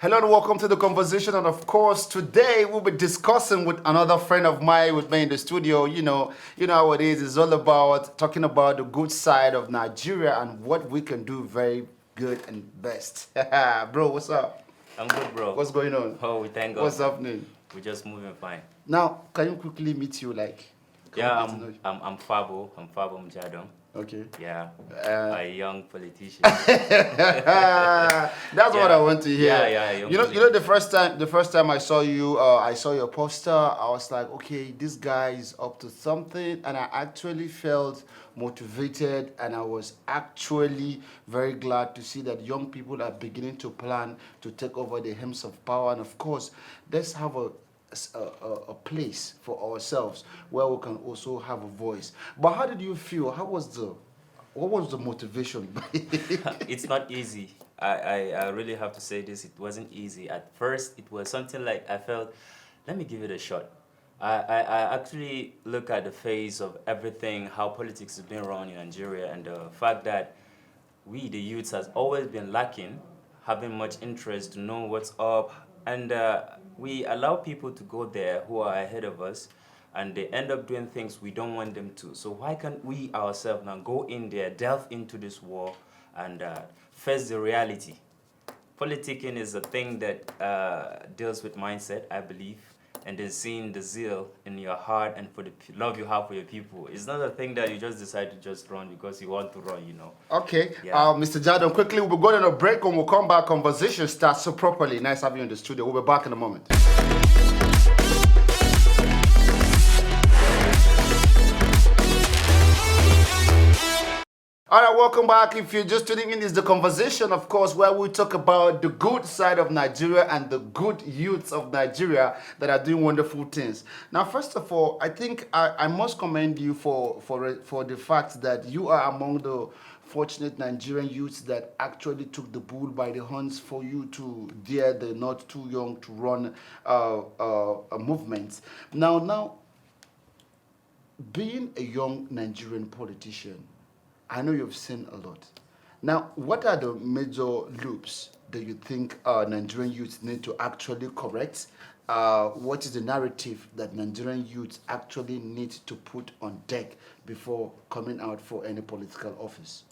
Hello and welcome to the conversation. And of course, today we'll be discussing with another friend of mine with me in the studio. You know how it is. It's all about talking about the good side of Nigeria and what we can do very good and best. Bro, what's up? I'm good, bro. What's going on? Oh, we thank God, What's bro. happening? We're just moving fine. Now, can you quickly meet you? Can we Yeah, get to know you? I'm Fabo. I'm Fabo Mjadon. Okay. Yeah, Uh, a young politician. That's what I Yeah, want to yeah, hear. yeah, a young You know, politician. the first time I saw you, I saw your poster. I was like, okay, this guy is up to something, and I actually felt motivated, and I was actually very glad to see that young people are beginning to plan to take over the helms of power. And of course, let's have a place for ourselves where we can also have a voice. But how did you feel? What was the motivation? It's not easy. I really have to say this. It wasn't easy. At first, it was something like I felt, let me give it a shot. I actually look at the phase of everything, how politics has been run in Nigeria, and the fact that we, the youths, has always been lacking, having much interest to know what's up, and we allow people to go there who are ahead of us, and they end up doing things we don't want them to. So why can't we ourselves now go in there, delve into this war, and face the reality? Politicking is a thing that deals with mindset, I believe, and then seeing the zeal in your heart and for the love you have for your people. It's not a thing that you just decide to just run because you want to run. Okay, Yeah. Mr. Jadon, quickly, we'll be going on a break. When we'll come back, conversation starts so properly. Nice having you in the studio. We'll be back in a moment. All right, welcome back. If you're just tuning in, it's the conversation, of course, where we talk about the good side of Nigeria and the good youths of Nigeria that are doing wonderful things. Now, first of all, I think I must commend you for the fact that you are among the fortunate Nigerian youths that actually took the bull by the horns for you to dare the not too young to run a movement. Now, being a young Nigerian politician, I know you've seen a lot. Now, what are the major loops that you think Nigerian youths need to actually correct? What is the narrative that Nigerian youths actually need to put on deck before coming out for any political office?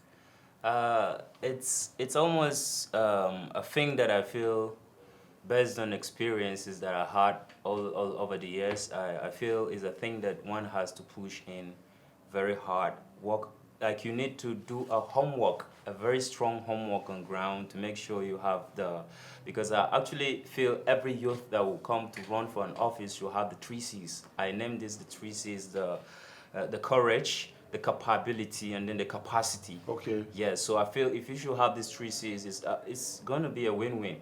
It's almost a thing that I feel, based on experiences that I had all over the years, I feel is a thing that one has to push in very hard. Work, like you need to do a homework, a very strong homework on ground to make sure you have because I actually feel every youth that will come to run for an office should have the three C's. I named this the three C's: the courage, the capability, and then the capacity. Okay. Yeah, so I feel if you should have these three C's, it's going to be a win-win.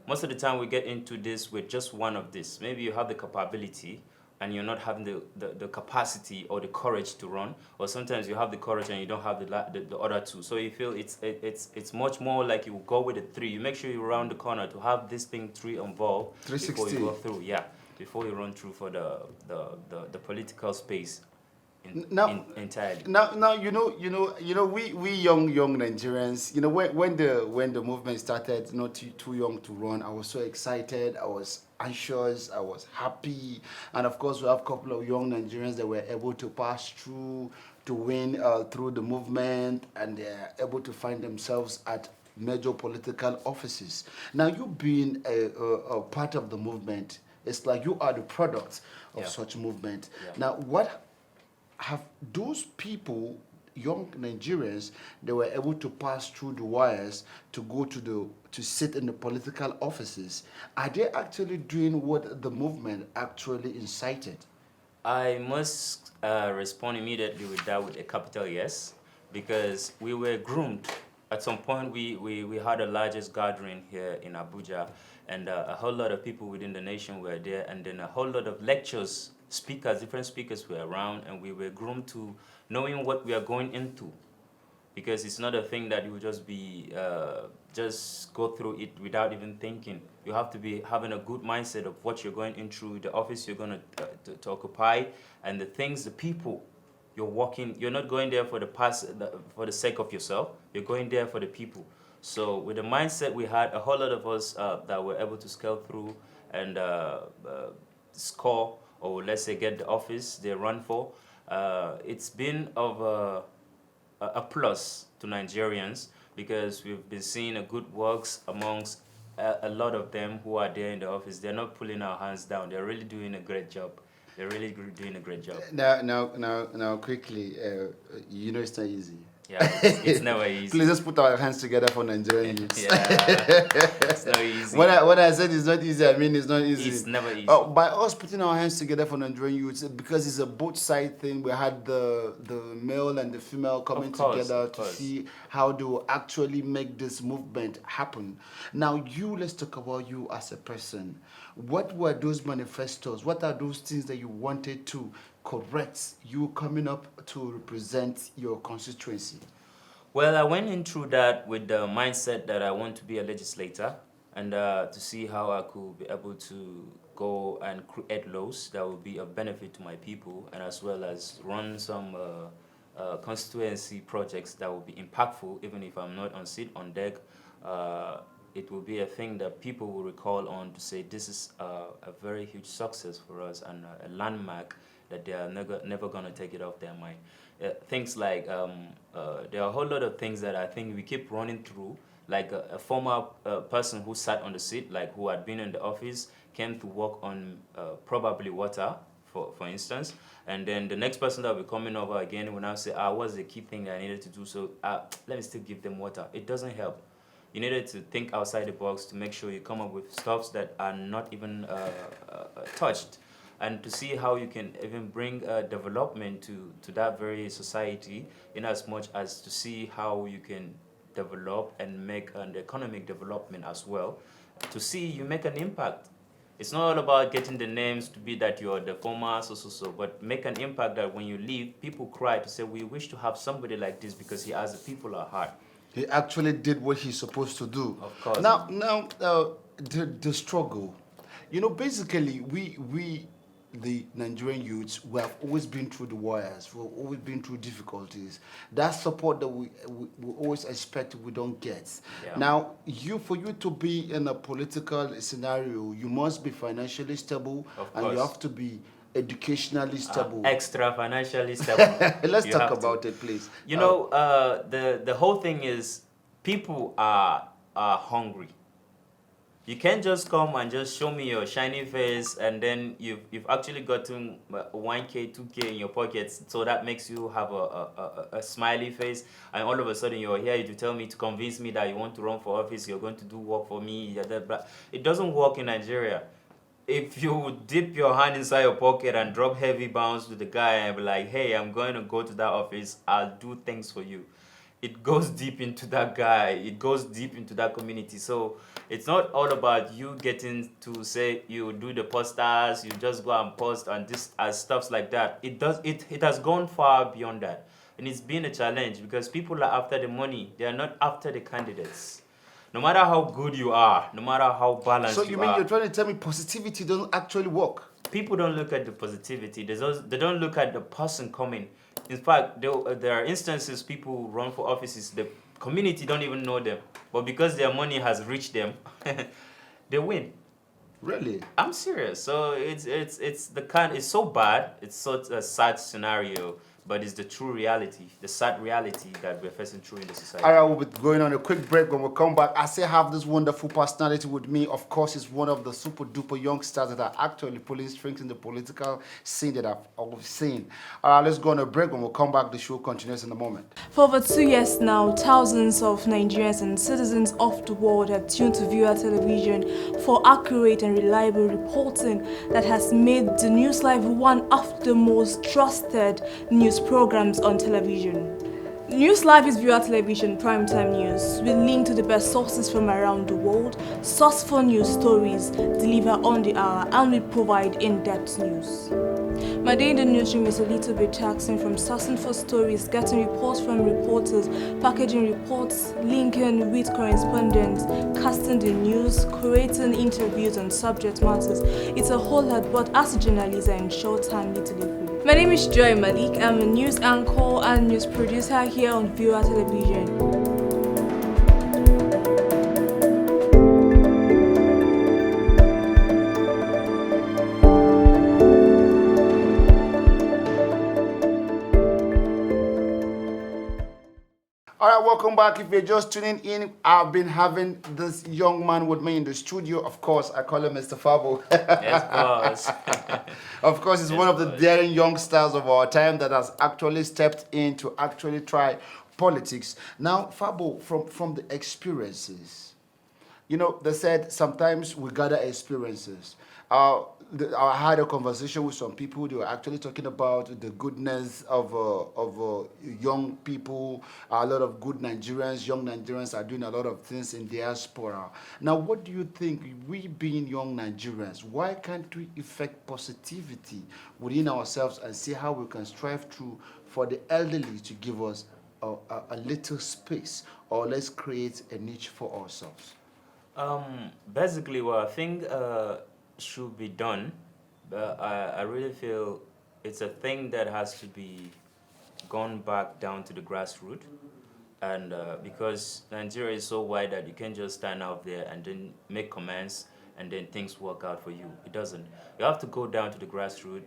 Most of the time we get into this with just one of this. Maybe you have the capability and you're not having the capacity or the courage to run, or sometimes you have the courage and you don't have the other two. So you feel it's much more like you go with the three. You make sure you round the corner to have this thing three involved before you 360. go through. Yeah, before you run through for the political space entirely. Now, we young Nigerians, when the movement started, not too young to run, I was so excited, I was anxious, I was happy, and of course, we have a couple of young Nigerians that were able to pass through to win through the movement, and they're able to find themselves at major political offices. Now, you being a part of the movement, it's like you are the product of Yeah. such movement. Yeah. Now, what have those people, young Nigerians, they were able to pass through the wires to go to sit in the political offices? Are they actually doing what the movement actually incited? I must respond immediately with that with a capital yes, because we were groomed. At some point, we had the largest gathering here in Abuja, and a whole lot of people within the nation were there, and then a whole lot of lectures, speakers, different speakers were around, and we were groomed to knowing what we are going into, because it's not a thing that you just be just go through it without even thinking. You have to be having a good mindset of what you're going in through, the office you're going to occupy, and the things, the people you're working. You're not going there for for the sake of yourself. You're going there for the people. So with the mindset we had, a whole lot of us that were able to scale through and score, or let's say get the office they run for, it's been of a plus to Nigerians, because we've been seeing a good works amongst a lot of them who are there in the office. They're not pulling our hands down. They're really doing a great job. They're really doing a great job. Now, quickly, it's not easy. Yeah, it's never easy. Please just put our hands together for Nigerian youths. Yeah, it's not easy. When I said it's not easy, I mean it's not easy. It's never easy. By us putting our hands together for Nigerian youths, because it's a both side thing. We had the male and the female coming together to see how they will actually make this movement happen. Now, let's talk about you as a person. What were those manifestos? What are those things that you wanted to correct, you coming up to represent your constituency? Well, I went in through that with the mindset that I want to be a legislator, and to see how I could be able to go and create laws that will be of benefit to my people, and as well as run some constituency projects that will be impactful, even if I'm not on seat on deck. It will be a thing that people will recall on to say this is a very huge success for us, and a landmark that they are never going to take it off their mind. Things like, there are a whole lot of things that I think we keep running through, like a former person who sat on the seat, like who had been in the office, came to work on probably water, for instance, and then the next person that will be coming over again will now say, what's the key thing that I needed to do, so let me still give them water. It doesn't help. You needed to think outside the box to make sure you come up with stuffs that are not even touched, and to see how you can even bring development to that very society, in as much as to see how you can develop and make an economic development as well, to see you make an impact. It's not all about getting the names to be that you're the former so, but make an impact that when you leave, people cry to say, we wish to have somebody like this because he has the people at heart. He actually did what he's supposed to do. Of course. Now, the struggle. Basically, we the Nigerian youths, we have always been through the wires. We've always been through difficulties. That support that we always expect, we don't get. Yeah. Now, for you to be in a political scenario, you must be financially stable, and you have to be educationally stable. Extra financially stable. Let's talk about it, please. The whole thing is, people are hungry. You can't just come and just show me your shiny face, and then you've actually gotten 1K, 2K in your pockets, so that makes you have a smiley face, and all of a sudden you're here to tell me, to convince me that you want to run for office, you're going to do work for me. It doesn't work in Nigeria. If you dip your hand inside your pocket and drop heavy bounce to the guy and be like, hey, I'm going to go to that office, I'll do things for you. It goes deep into that guy. It goes deep into that community. So it's not all about you getting to say you do the posters, you just go and post and this as stuffs like that. It has gone far beyond that. And it's been a challenge because people are after the money. They are not after the candidates. No matter how good you are, no matter how balanced you are. So you mean you're trying to tell me positivity doesn't actually work? People don't look at the positivity. They don't look at the person coming. In fact, there are instances people run for offices, the community don't even know them. But because their money has reached them, they win. Really? I'm serious. So it's so bad. It's such a sad scenario, but it's the true reality, the sad reality that we're facing through in the society. All right, we'll be going on a quick break. When we come back, I still have this wonderful personality with me. Of course, he's one of the super duper youngsters that are actually pulling strings in the political scene that I've always seen. All right, let's go on a break. When we come back, the show continues in a moment. For over 2 years now, thousands of Nigerians and citizens of the world have tuned to viewer television for accurate and reliable reporting that has made the News Live one of the most trusted news programs on television. News Live is viewer television primetime news. We link to the best sources from around the world, source for news stories, deliver on the hour, and we provide in-depth news. My day in the newsroom is a little bit taxing, from sourcing for stories, getting reports from reporters, packaging reports, linking with correspondents, casting the news, creating interviews on subject matters. It's a whole lot, but as a journalist, I ensure timely delivery. My name is Joy Malik. I'm a news anchor and news producer here on Viewer Television. welcome back. If you're just tuning in, I've been having this young man with me in the studio. Of course, I call him Mr. Fabo. Yes, boss. Of course, he's Yes, one of the boss. daring youngsters of our time that has actually stepped in to actually try politics. Now, Fabo, from the experiences, you know, they said sometimes we gather experiences. I had a conversation with some people. They were actually talking about the goodness of young people. A lot of good Nigerians, young Nigerians are doing a lot of things in diaspora. Now, what do you think, we being young Nigerians, why can't we effect positivity within ourselves and see how we can strive through for the elderly to give us a little space, or let's create a niche for ourselves? Basically, what I think should be done, I really feel it's a thing that has to be gone back down to the grassroots. And because Nigeria is so wide that you can't just stand out there and then make comments and then things work out for you. It doesn't. You have to go down to the grassroots,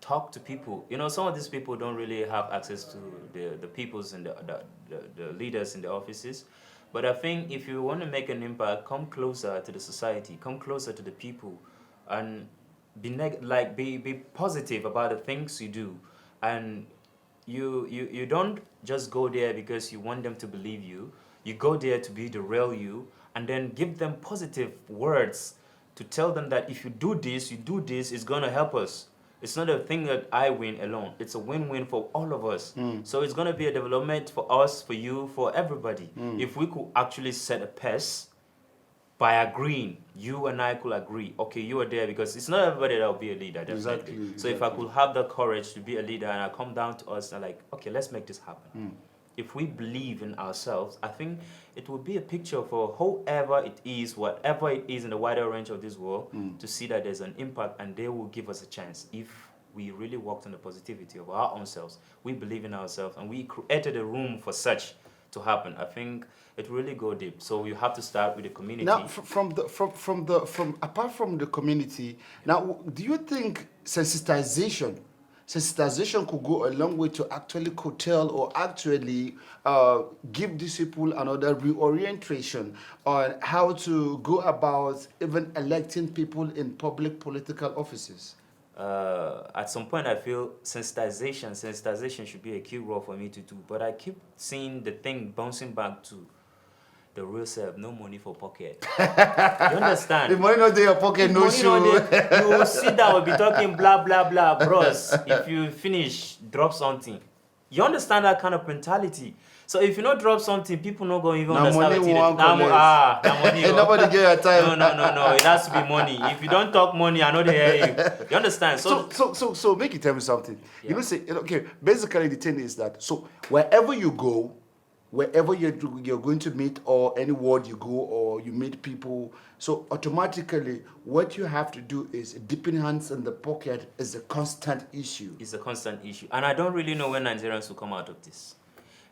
talk to people. You know, some of these people don't really have access to the peoples and the leaders in the offices. But I think if you want to make an impact, come closer to the society, come closer to the people, and be positive about the things you do. And you don't just go there because you want them to believe you. You go there to be the real you, and then give them positive words to tell them that if you do this, it's gonna help us. It's not a thing that I win alone. It's a win-win for all of us. So it's gonna be a development for us, for you, for everybody. If we could actually set a pace by agreeing, you and I could agree, okay, you are there, because it's not everybody that will be a leader, definitely. Exactly, So if I could have the courage to be a leader and I come down to us and like, okay, let's make this happen. If we believe in ourselves, I think it will be a picture for whoever it is, whatever it is in the wider range of this world, to see that there's an impact, and they will give us a chance if we really worked on the positivity of our own selves. We believe in ourselves, and we created a room for such to happen. I think it really go deep. So you have to start with the community. Now, from apart from the community, now, do you think sensitization could go a long way to actually curtail or actually give these people another reorientation on how to go about even electing people in public political offices? At some point, I feel sensitization should be a key role for me to do. But I keep seeing the thing bouncing back to the real self, no money for pocket. You understand? The money not in your pocket, no Money shoe. not there, you will sit down, will be talking blah, blah, blah. Bros, if you finish, drop something. You understand that kind of mentality? So if you not drop something, people not going to even Now understand money it. won't That money. Nobody get your time. No. It has to be money. If you don't talk money, I know they hear you. You understand? So make it tell me something. Yeah. You know, say, okay, basically the thing is that, so wherever you go, wherever you're going to meet, or any ward you go, or you meet people, so automatically what you have to do is dipping hands in the pocket is a constant issue. It's a constant issue. And I don't really know when Nigerians will come out of this.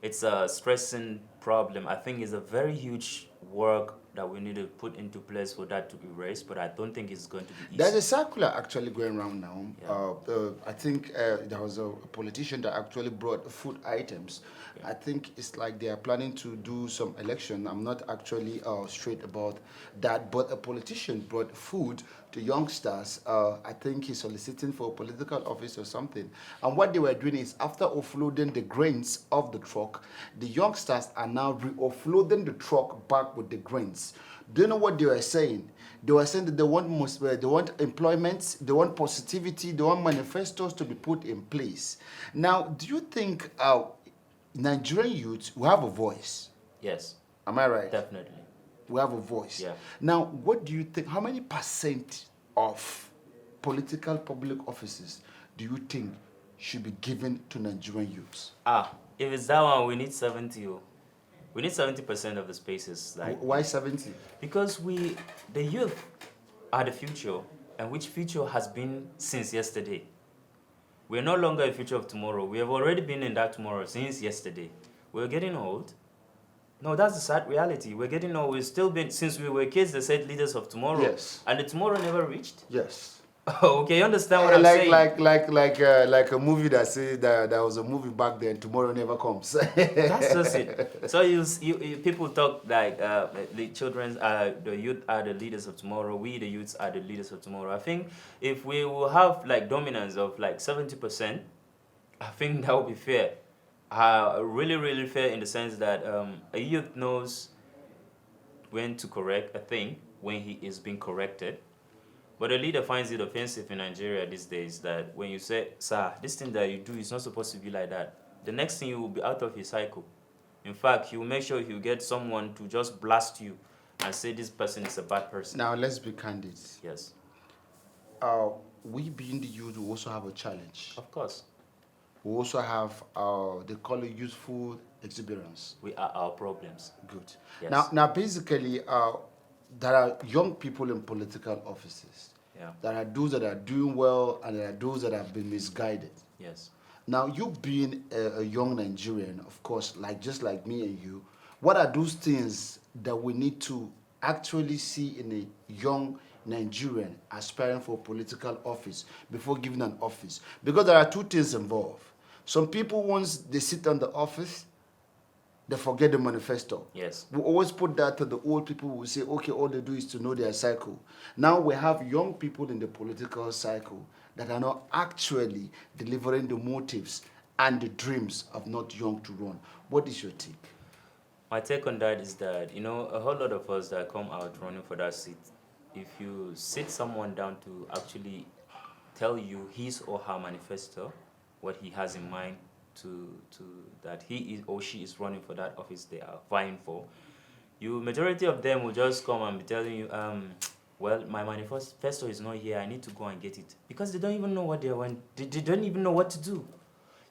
It's a stressing problem. I think it's a very huge work that we need to put into place for that to be raised, but I don't think it's going to be easy. There's a circular actually going around now. Yeah. I think there was a politician that actually brought food items. Yeah. I think it's like they are planning to do some election. I'm not actually straight about that, but a politician brought food to youngsters. I think he's soliciting for a political office or something. And what they were doing is, after offloading the grains of the truck, the youngsters are now re-offloading the truck back with the grains. Do you know what they were saying? They were saying that they want employment, they want positivity, they want manifestos to be put in place. Now, do you think Nigerian youths will have a voice? Yes. Am I right? Definitely. We have a voice. Yeah. Now, what do you think? How many percent of political public offices do you think should be given to Nigerian youths? If it's that one, we need 70. We need 70% of the spaces. Why 70? Because the youth are the future, and which future has been since yesterday. We're no longer a future of tomorrow. We have already been in that tomorrow since yesterday. We're getting old. No, that's the sad reality. We're getting old. We've still been, since we were kids, they said leaders of tomorrow. Yes. And the tomorrow never reached. Yes. Okay, you understand what I'm saying? Like a movie that says that there was a movie back then. Tomorrow never comes. That's just it. So you people talk like the children are the youth are the leaders of tomorrow. We the youths are the leaders of tomorrow. I think if we will have like dominance of like 70%, I think that would be fair. Really, really fair in the sense that a youth knows when to correct a thing when he is being corrected. But a leader finds it offensive in Nigeria these days that when you say, sir, this thing that you do is not supposed to be like that, the next thing you will be out of his cycle. In fact, he will make sure he will get someone to just blast you and say this person is a bad person. Now let's be candid. Yes, We being the youth, we also have a challenge. of course. We also have they call it youthful experience. We are our problems. Good. Yes. Now basically, there are young people in political offices. Yeah. There are those that are doing well, and there are those that have been misguided. Yes. Now, you being a young Nigerian, of course, just like me and you, what are those things that we need to actually see in a young Nigerian aspiring for political office before giving an office? Because there are two things involved. Some people, once they sit on the office, they forget the manifesto. Yes. We always put that to the old people who say, okay, all they do is to know their cycle. Now we have young people in the political cycle that are not actually delivering the motives and the dreams of not young to run. What is your take? My take on that is that, a whole lot of us that come out running for that seat, if you sit someone down to actually tell you his or her manifesto, what he has in mind to that he is or she is running for that office they are vying for, majority of them will just come and be telling you, well, my manifesto is not here, I need to go and get it. Because they don't even know what they want, they don't even know what to do.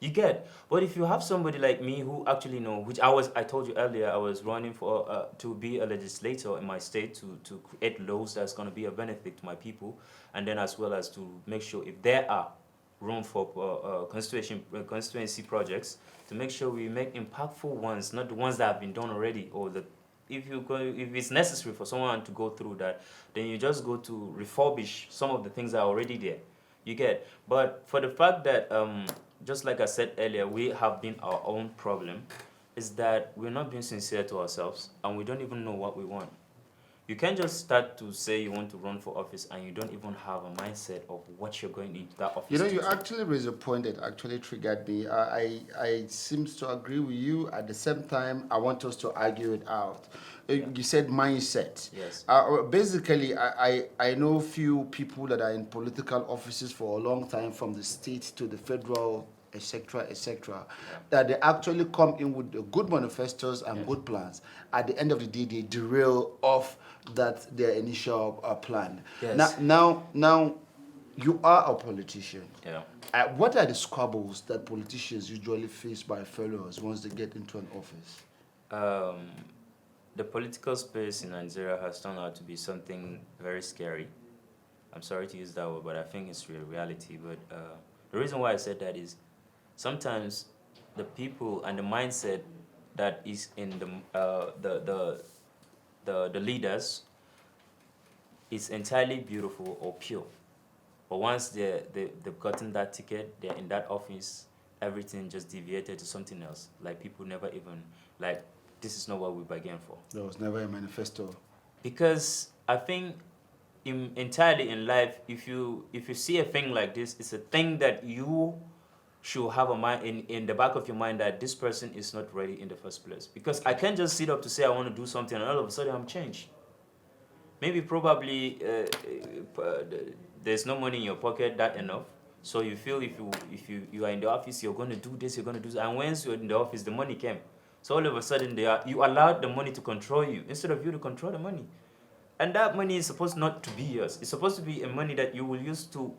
You get. But if you have somebody like me who actually know, which I told you earlier, I was running for to be a legislator in my state to create laws that's going to be a benefit to my people, and then as well as to make sure if there are room for constituency projects, to make sure we make impactful ones, not the ones that have been done already, or if it's necessary for someone to go through that, then you just go to refurbish some of the things that are already there. You get. But for the fact that just like I said earlier, we have been our own problem, is that we're not being sincere to ourselves and we don't even know what we want. You can't just start to say you want to run for office and you don't even have a mindset of what you're going into that office to You do. actually raised a point that actually triggered me. I seems to agree with you. At the same time, I want us to argue it out. You said mindset. Yes. Basically, I know few people that are in political offices for a long time, from the state to the federal, etc., etc., that they actually come in with the good manifestos and good plans. At the end of the day, they derail off their initial plan. Yes. Now, you are a politician. Yeah. What are the squabbles that politicians usually face by fellows once they get into an office? The political space in Nigeria has turned out to be something very scary. I'm sorry to use that word, but I think it's real reality. But the reason why I said that is sometimes the people and the mindset that is in the leaders is entirely beautiful or pure. But once they've gotten that ticket, they're in that office, everything just deviated to something else. Like people never even, like, this is not what we bargained for. There was never a manifesto. Because I think entirely in life, if you see a thing like this, it's a thing that you should have a mind in the back of your mind that this person is not ready in the first place. Because I can't just sit up to say I want to do something and all of a sudden I'm changed. Maybe probably there's no money in your pocket that enough. So you feel if you are in the office, you're going to do this, you're going to do that. And once you're in the office, the money came. So all of a sudden you allowed the money to control you instead of you to control the money. And that money is supposed not to be yours. It's supposed to be a money that you will use to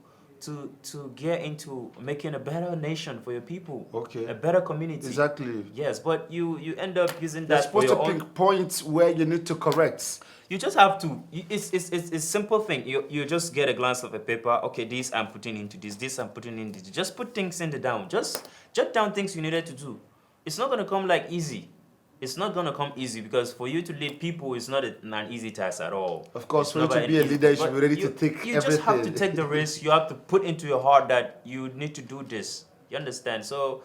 get into making a better nation for your people. Okay. A better community. Exactly. Yes, but you end up using You're that for supposed your to own. pick points where you need to correct. You just have to. It's a simple thing. You just get a glance of a paper. Okay, this I'm putting into this I'm putting into this. Just put things in the down. Just jot down things you needed to do. It's not gonna come like easy. it's not gonna come easy, because for you to lead people is not an easy task at all. Of course, It's for you never to an be a easy- leader, you should but be ready to take You just have to everything. take the risk. You have to put into your heart that you need to do this. You understand? So,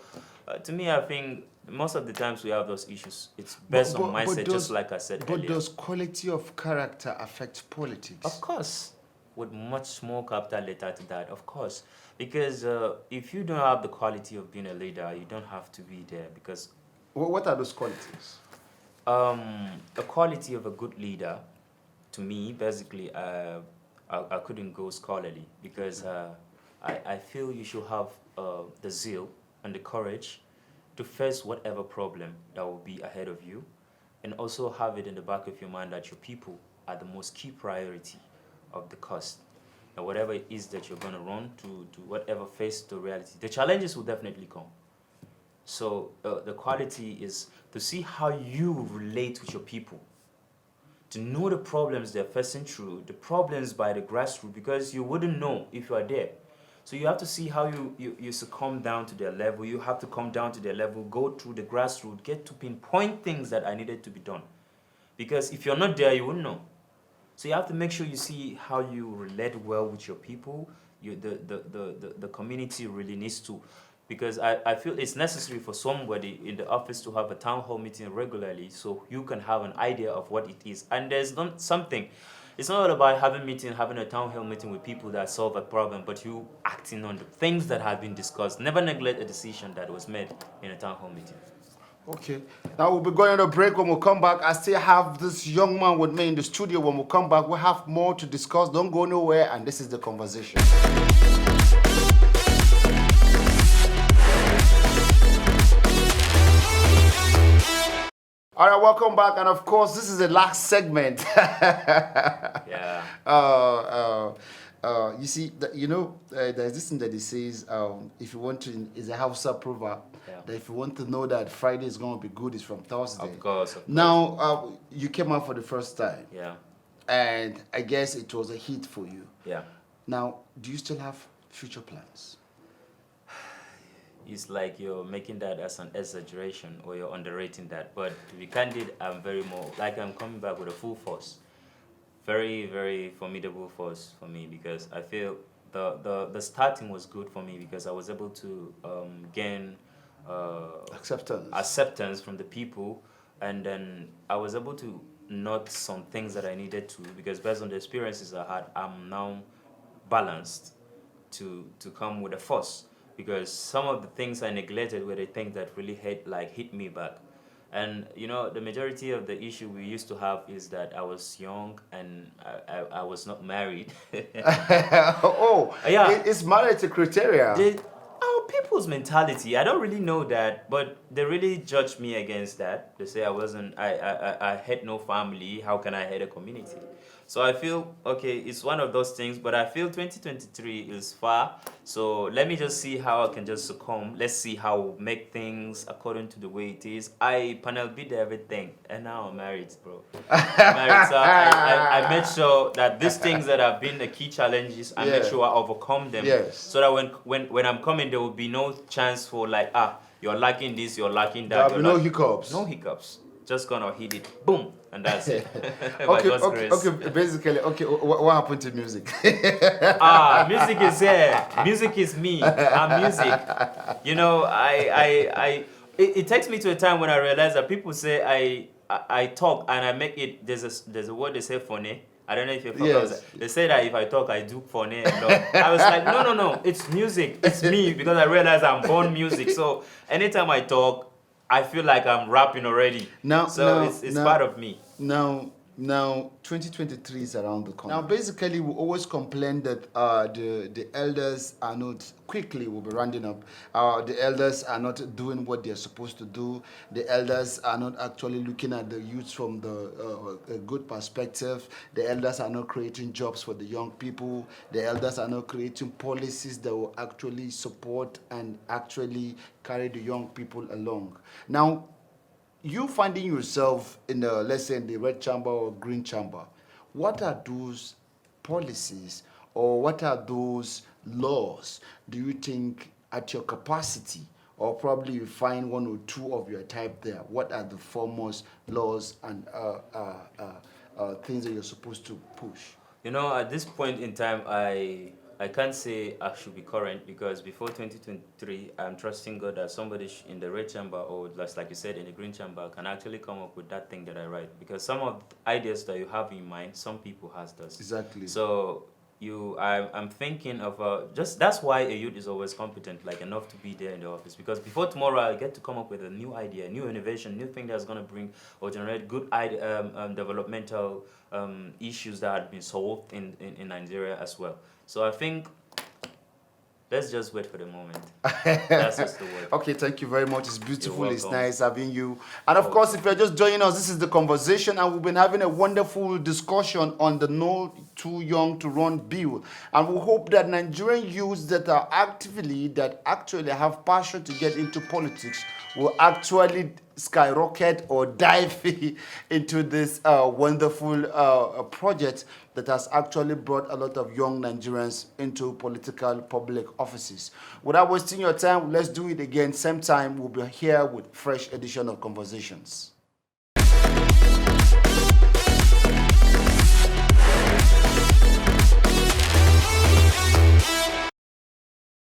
to me, I think most of the times we have those issues. It's based on mindset, just like I said But earlier. does quality of character affect politics? Of course, with much more capital letter to that, of course. Because if you don't have the quality of being a leader, you don't have to be there. Because What are those qualities? the quality of a good leader, to me, basically, I couldn't go scholarly, because I feel you should have the zeal and the courage to face whatever problem that will be ahead of you, and also have it in the back of your mind that your people are the most key priority of the cost. And whatever it is that you're going to run to whatever face the reality, the challenges will definitely come. So the quality is to see how you relate with your people, to know the problems they're facing through, the problems by the grassroots, because you wouldn't know if you are there. So you have to see how you succumb down to their level. You have to come down to their level, go through the grassroots, get to pinpoint things that are needed to be done. Because if you're not there, you wouldn't know. So you have to make sure you see how you relate well with your people. The community really needs to, because I feel it's necessary for somebody in the office to have a town hall meeting regularly, so you can have an idea of what it is. And there's not something, it's not all about having a town hall meeting with people that solve a problem, but you acting on the things that have been discussed. Never neglect a decision that was made in a town hall meeting. Okay. Now we'll be going on a break. When we come back, I still have this young man with me in the studio. When we come back, we'll have more to discuss. Don't go nowhere. And this is the conversation. All right, welcome back. And of course, this is the last segment. Yeah. You see, there's this thing that it says, if you want to, is a house approval, Yeah. that if you want to know that Friday is going to be good, it's from Thursday. Of course. Now, you came out for the first time, Yeah. and I guess it was a hit for you. Yeah. Now, do you still have future plans? It's like you're making that as an exaggeration, or you're underrating that. But to be candid, I'm I'm coming back with a full force. Very, very formidable force for me, because I feel the starting was good for me, because I was able to gain acceptance from the people, and then I was able to note some things that I needed to, because based on the experiences I had, I'm now balanced to come with a force, because some of the things I neglected were the things that really hit me back. And the majority of the issue we used to have is that I was young and I was not married. Yeah. It's marriage a criteria. Our people's mentality, I don't really know that, but they really judge me against that. They say I had no family, how can I head a community? So I feel, okay, it's one of those things, but I feel 2023 is far, so let me just see how I can just succumb. Let's see how we'll make things according to the way it is. I panel beat everything, and now I'm married, bro. I'm married, so I made sure that these things that have been the key challenges, I make sure I overcome them. Yes. So that when I'm coming, there will be no chance for you're lacking this, you're lacking that. There will be no hiccups. No hiccups. Just gonna hit it, boom, and that's it. Okay. Basically, what happened to music? Music is here. Music is me. I'm music. It takes me to a time when I realize that people say I talk and I make it. There's a word they say funny. I don't know if you've heard that. They say that if I talk, I do funny. And I was like, no, it's music. It's me, because I realize I'm born music. So anytime I talk, I feel like I'm rapping already. It's part of me. Now, 2023 is around the corner. Now, basically, we always complain that the elders are not, quickly we'll be rounding up, the elders are not doing what they're supposed to do. The elders are not actually looking at the youth from a good perspective. The elders are not creating jobs for the young people. The elders are not creating policies that will actually support and actually carry the young people along. Now, you finding yourself in let's say in the red chamber or green chamber, what are those policies or what are those laws do you think at your capacity or probably you find one or two of your type there. What are the foremost laws and things that you're supposed to push? You know, at this point in time, I can't say I should be current because before 2023, I'm trusting God that somebody in the red chamber or just like you said in the green chamber can actually come up with that thing that I write. Because some of the ideas that you have in mind, some people has those. Exactly. So I'm thinking of just that's why a youth is always competent, like enough to be there in the office. Because before tomorrow, I get to come up with a new idea, new innovation, new thing that's gonna bring or generate good developmental issues that had been solved in Nigeria as well. So I think let's just wait for the moment. That's just the word. Okay, thank you very much. It's beautiful. It's welcome. nice having you. And of course, if you're just joining us, this is the conversation, and we've been having a wonderful discussion on the No Too Young to Run bill. And we hope that Nigerian youths that actually have passion to get into politics will actually skyrocket or dive into this wonderful project that has actually brought a lot of young Nigerians into political public offices. Without wasting your time, let's do it again. Same time, we'll be here with fresh edition of Conversations.